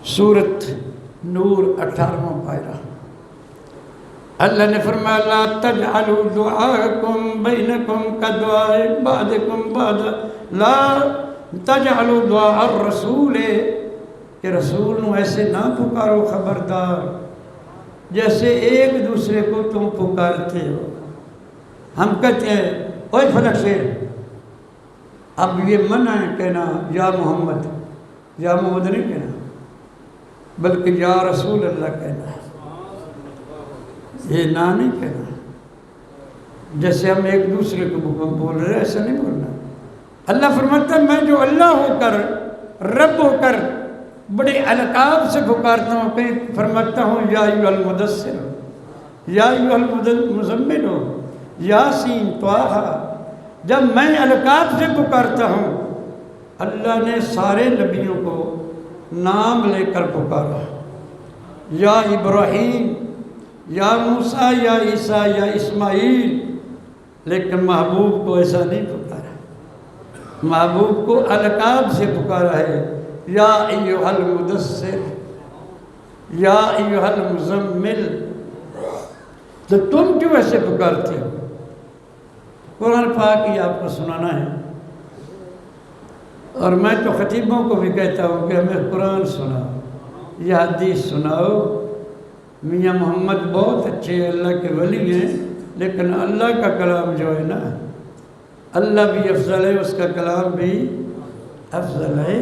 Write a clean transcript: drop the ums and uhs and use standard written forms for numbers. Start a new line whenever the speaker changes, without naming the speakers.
سورت نور 18واں پارہ۔ اللہ نے فرمایا لا تجعلوا دعاءکم بینکم کدعاء بعضکم بعضا، لا تجعلوا دعاء الرسول، کہ رسول نو ایسے نہ پکارو خبردار جیسے ایک دوسرے کو تم پکارتے ہو۔ ہم کہتے ہیں اوے فلک شیر، اب یہ منع ہے کہنا یا محمد، یا محمد نہیں کہنا بلکہ یا رسول اللہ کہنا ہے، یہ نہ نہیں کہنا۔ جیسے ہم ایک دوسرے کو بول رہے ہیں ایسا نہیں بولنا۔ اللہ فرماتا ہے میں جو اللہ ہو کر رب ہو کر بڑے القاب سے پکارتا ہوں، کہیں فرماتا ہوں یا ایھا المدثر، یا ایھا المزمل، یاسین طٰہٰ، جب میں القاب سے پکارتا ہوں اللہ نے سارے نبیوں کو نام لے کر پکارا، یا ابراہیم، یا موسیٰ، یا عیسیٰ، یا اسماعیل، لیکن محبوب کو ایسا نہیں پکارا، محبوب کو القاب سے پکارا ہے، یا ایھا المدثر، یا ایھا المزمل۔ تو تم کیوں ایسے پکارتے ہو؟ قرآن پاک ہی آپ کو سنانا ہے، اور میں تو خطیبوں کو بھی کہتا ہوں کہ ہمیں قرآن سناؤ، یہ حدیث سناؤ۔ میاں محمد بہت اچھے اللہ کے ولی ہیں، لیکن اللہ کا کلام جو ہے نا، اللہ بھی افضل ہے، اس کا کلام بھی افضل ہے۔